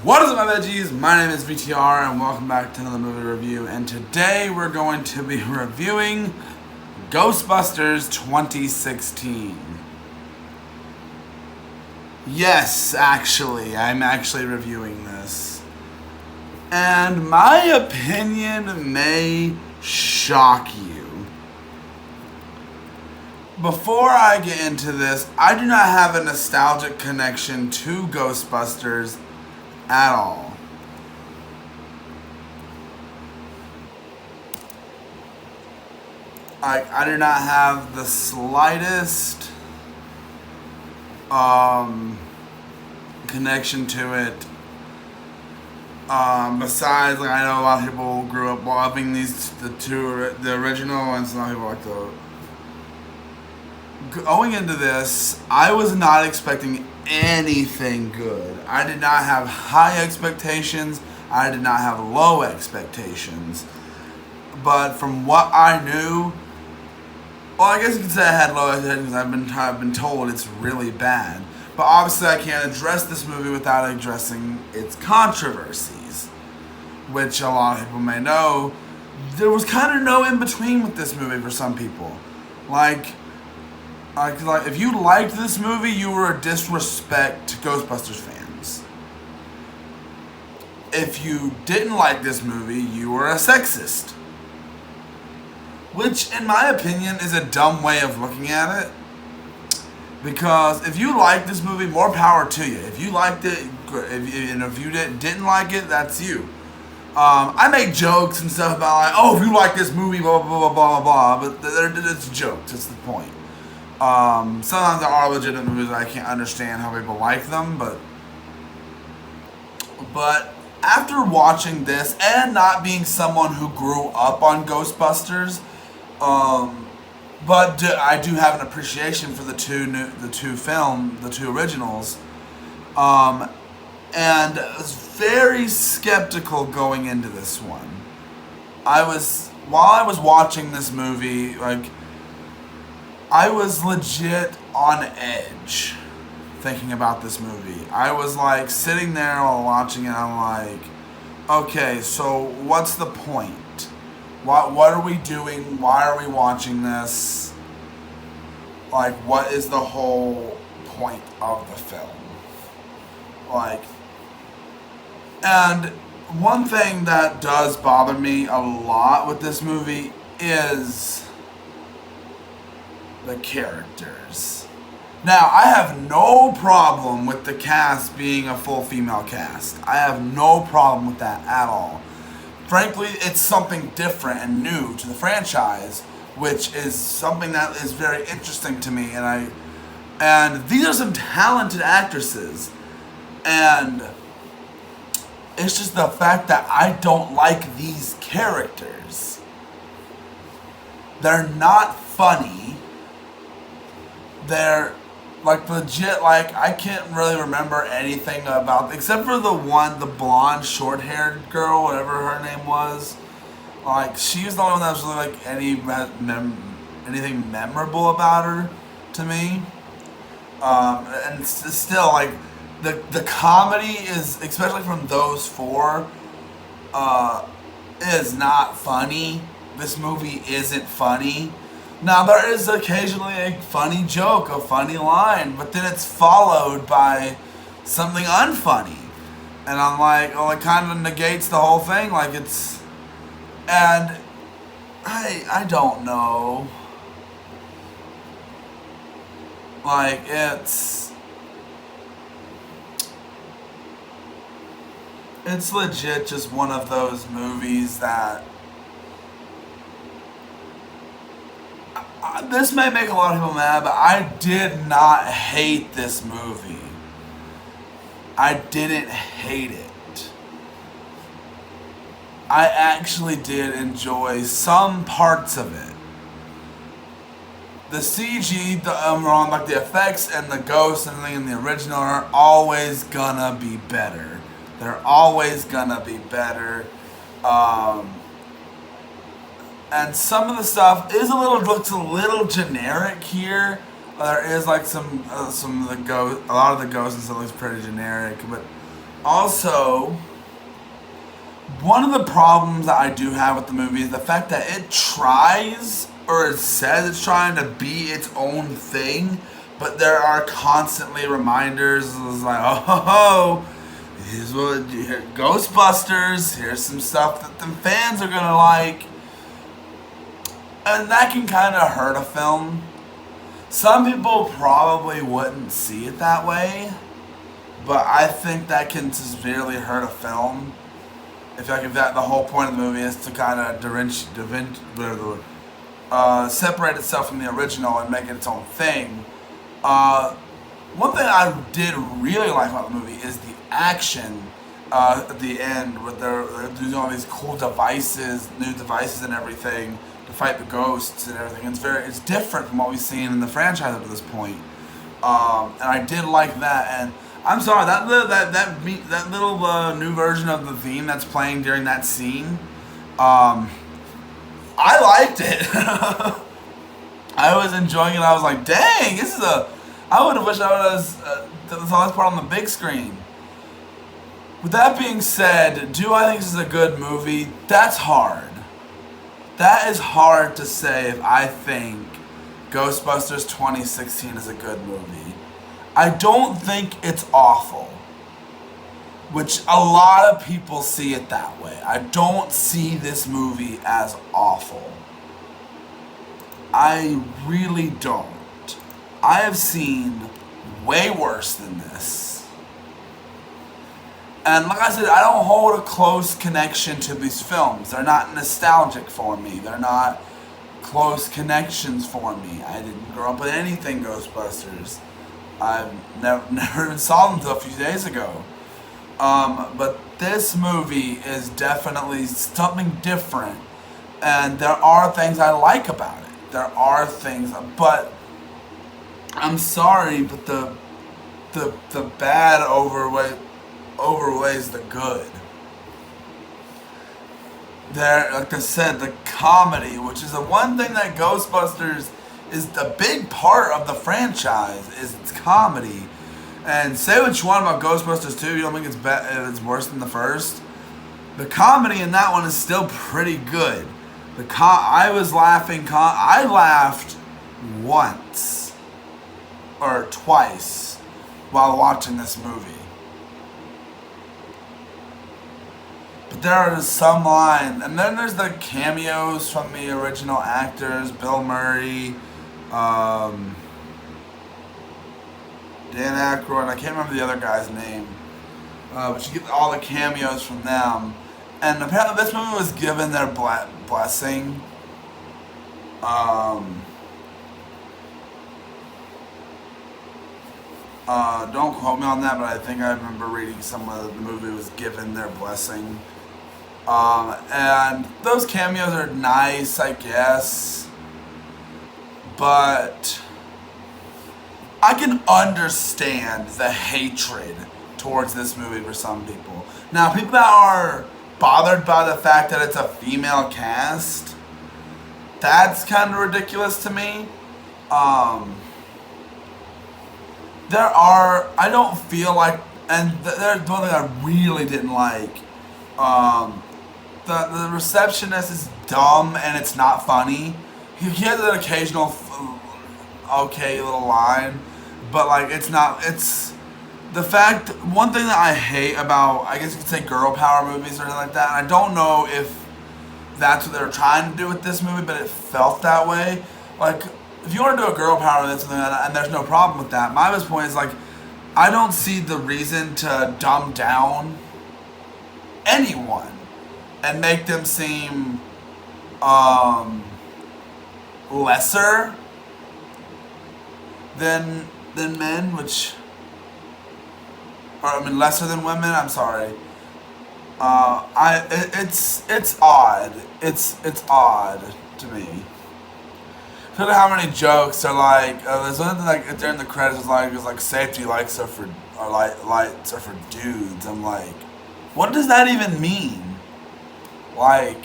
What is up, my veggies? My name is VTR and welcome back to another movie review. And today we're going to be reviewing Ghostbusters 2016. Yes, I'm actually reviewing this. And my opinion may shock you. Before I get into this, I do not have a nostalgic connection to Ghostbusters at all. I do not have the slightest connection to it. Besides, I know a lot of people grew up loving the original, and some people like the. Going into this, I was not expecting anything good. I did not have high expectations. I did not have low expectations. But from what I knew, well, I guess you could say I had low expectations. I've been told it's really bad. But obviously, I can't address this movie without addressing its controversies, which a lot of people may know. There was kind of no in between with this movie for some people. Like, if you liked this movie, you were a disrespect to Ghostbusters fans. If you didn't like this movie, you were a sexist. Which, in my opinion, is a dumb way of looking at it. Because if you like this movie, more power to you. If you liked it, if you didn't like it, that's you. I make jokes and stuff about if you like this movie, blah, blah, blah, blah, blah, blah. But it's jokes. That's the point. Sometimes there are legitimate movies that I can't understand how people like them, but after watching this and not being someone who grew up on Ghostbusters, but I do have an appreciation for the two originals, and I was very skeptical going into this one. While I was watching this movie, I was legit on edge thinking about this movie. I was sitting there while watching it, I'm like, okay, so what's the point? What are we doing? Why are we watching this? What is the whole point of the film? And one thing that does bother me a lot with this movie is the characters. Now, I have no problem with the cast being a full female cast. I have no problem with that at all. Frankly, it's something different and new to the franchise, which is something that is very interesting to me. And these are some talented actresses, and it's just the fact that I don't like these characters. They're not funny. They're legit, I can't really remember anything about, except for the blonde, short-haired girl, whatever her name was. She was the only one that was really, anything memorable about her to me. And still, the comedy is, especially from those four, is not funny. This movie isn't funny. Now, there is occasionally a funny joke, a funny line, but then it's followed by something unfunny. And I'm like, well, it kind of negates the whole thing. And I don't know. It's legit just one of those movies that, this may make a lot of people mad, but I did not hate this movie. I didn't hate it. I actually did enjoy some parts of it. The CG, the effects and the ghosts and everything in the original are always gonna be better. They're always gonna be better. And some of the stuff looks a little generic here. There is some of the a lot of the ghosts and stuff looks pretty generic, but Also, one of the problems that I do have with the movie is the fact that it tries, or it says it's trying to be its own thing, but there are constantly reminders. It's like, oh, here's what Ghostbusters. Here's some stuff that the fans are gonna like, and that can kind of hurt a film. Some people probably wouldn't see it that way, but I think that can severely hurt a film. If that the whole point of the movie is to kind of separate itself from the original and make it its own thing. One thing I did really like about the movie is the action at the end, with they're using all these cool devices, new devices and everything to fight the ghosts and everything. It's different from what we've seen in the franchise up to this point, and I did like that. And I'm sorry, that little new version of the theme that's playing during that scene, I liked it. I was enjoying it. I was like, dang, this is I would have wished I would have saw this part on the big screen. With that being said, do I think this is a good movie? That's hard. That is hard to say if I think Ghostbusters 2016 is a good movie. I don't think it's awful, which a lot of people see it that way. I don't see this movie as awful. I really don't. I have seen way worse than this. And like I said, I don't hold a close connection to these films. They're not nostalgic for me. They're not close connections for me. I didn't grow up with anything Ghostbusters. I never even saw them until a few days ago. But this movie is definitely something different. And there are things I like about it. There are things, but I'm sorry, but the bad overweighs the good. There, like I said, the comedy, which is the one thing that Ghostbusters is the big part of the franchise, is its comedy. And say what you want about Ghostbusters 2, you don't think it's worse than the first. The comedy in that one is still pretty good. I was laughing. I laughed once or twice while watching this movie. But there are some lines, and then there's the cameos from the original actors: Bill Murray, Dan Aykroyd. I can't remember the other guy's name, but you get all the cameos from them. And apparently, this movie was given their blessing. Don't quote me on that, but I think I remember reading somewhere that the movie was given their blessing. And those cameos are nice, I guess. But I can understand the hatred towards this movie for some people. Now, people that are bothered by the fact that it's a female cast, that's kind of ridiculous to me. I don't feel like, and there's one thing I really didn't like. The receptionist is dumb and it's not funny. He has an occasional okay little line, but like it's the fact. One thing that I hate about, I guess you could say, girl power movies or anything like that, and I don't know if that's what they were trying to do with this movie, but it felt that way. Like, if you want to do a girl power movie and there's no problem with that, my best point is, like, I don't see the reason to dumb down anyone and make them seem lesser than men, lesser than women. I'm sorry. It's odd. It's odd to me. I don't know how many jokes are like. There's one thing like during the credits it's like safety lights are for dudes. I'm like, what does that even mean? Like,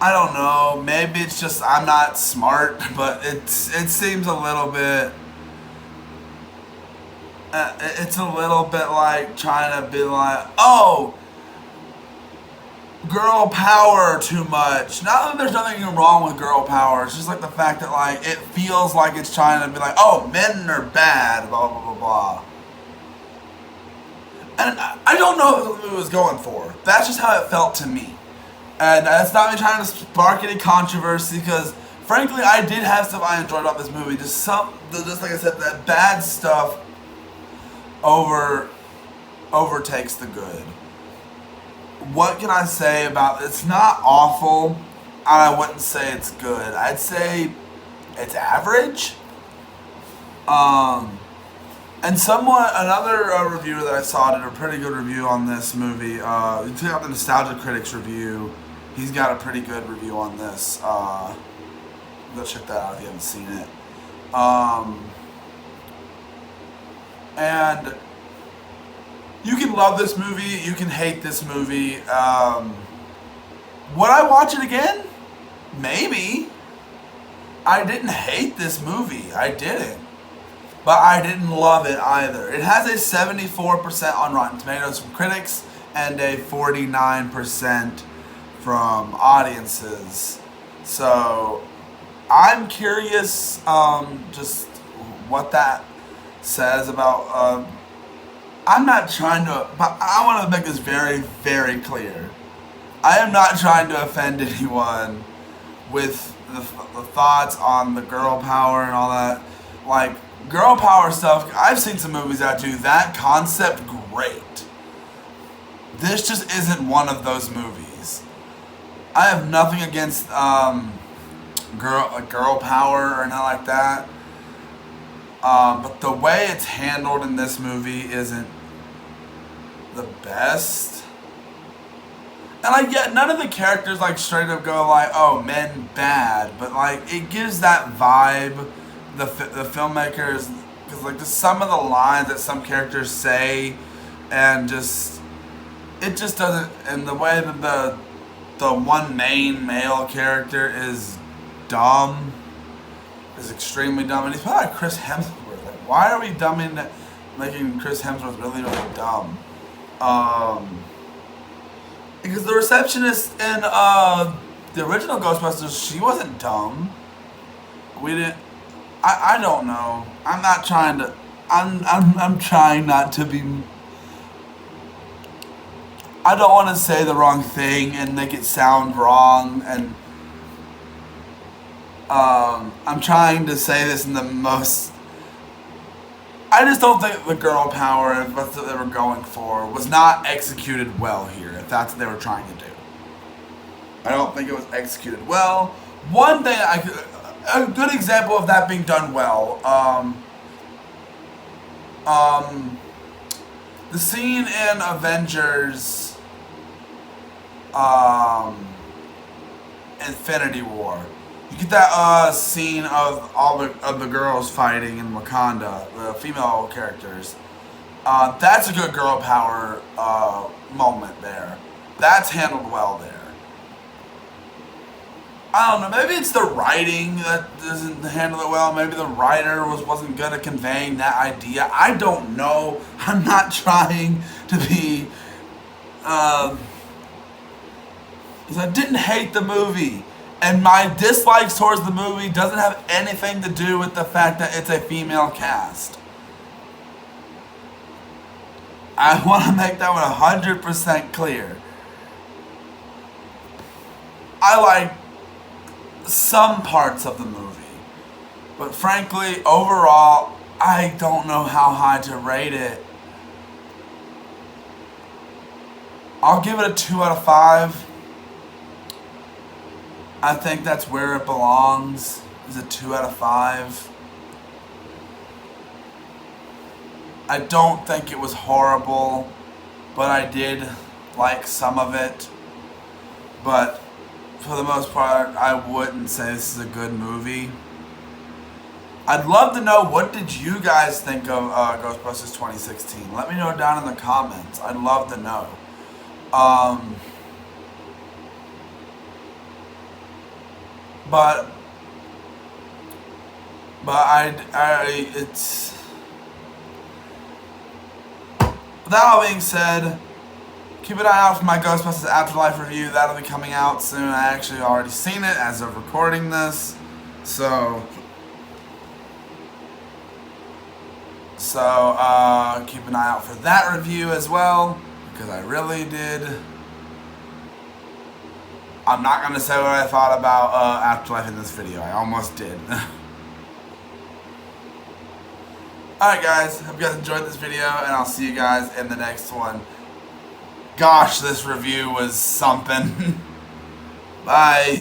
I don't know. Maybe it's just I'm not smart, but it seems a little bit. it's a little bit like trying to be like, oh, girl power too much. Not that there's nothing wrong with girl power. It's just like the fact that like it feels like it's trying to be like, oh, men are bad, blah blah blah blah. And I don't know what it was going for. That's just how it felt to me. And that's not me trying to spark any controversy because, frankly, I did have stuff I enjoyed about this movie. Just like I said, that bad stuff overtakes the good. What can I say about it? It's not awful, and I wouldn't say it's good. I'd say it's average. And another reviewer that I saw did a pretty good review on this movie. You check out the Nostalgia Critics review. He's got a pretty good review on this. Go check that out if you haven't seen it. And you can love this movie. You can hate this movie. Would I watch it again? Maybe. I didn't hate this movie. I didn't. But I didn't love it either. It has a 74% on Rotten Tomatoes from critics and a 49% from audiences. So I'm curious just what that says about... I'm not trying to... But I want to make this very, very clear. I am not trying to offend anyone with the thoughts on the girl power and all that. Like... girl power stuff, I've seen some movies that do that concept great. This just isn't one of those movies. I have nothing against girl power or anything like that. But the way it's handled in this movie isn't the best. And like, yeah, none of the characters like straight up go like, oh, men bad. But like, it gives that vibe. The filmmakers, because like just some of the lines that some characters say, and just it just doesn't. And the way that the one main male character is dumb, is extremely dumb, and he's probably like Chris Hemsworth. Like, why are we making Chris Hemsworth really really dumb? Because the receptionist in the original Ghostbusters, she wasn't dumb. We didn't. I don't know. I'm not trying to. I'm trying not to be. I don't want to say the wrong thing and make it sound wrong, and I'm trying to say this in the most. I just don't think the girl power and what they were going for was not executed well here. If that's what they were trying to do, I don't think it was executed well. One thing a good example of that being done well. The scene in Avengers Infinity War. You get that scene of all the girls fighting in Wakanda, the female characters. That's a good girl power moment there. That's handled well there. I don't know, maybe it's the writing that doesn't handle it well. Maybe the writer wasn't good at conveying that idea. I don't know. I'm not trying to be... because I didn't hate the movie. And my dislikes towards the movie doesn't have anything to do with the fact that it's a female cast. I want to make that 100% clear. I like some parts of the movie, but frankly, overall, I don't know how high to rate it. I'll give it a 2 out of 5. I think that's where it belongs, is a 2 out of 5. I don't think it was horrible, but I did like some of it. But for the most part, I wouldn't say this is a good movie. I'd love to know, what did you guys think of Ghostbusters 2016? Let me know down in the comments. I'd love to know. But With that all being said, keep an eye out for my Ghostbusters Afterlife review. That'll be coming out soon. I actually already seen it as of recording this. So keep an eye out for that review as well, because I really did. I'm not going to say what I thought about Afterlife in this video. I almost did. Alright guys, hope you guys enjoyed this video, and I'll see you guys in the next one. Gosh, this review was something. Bye.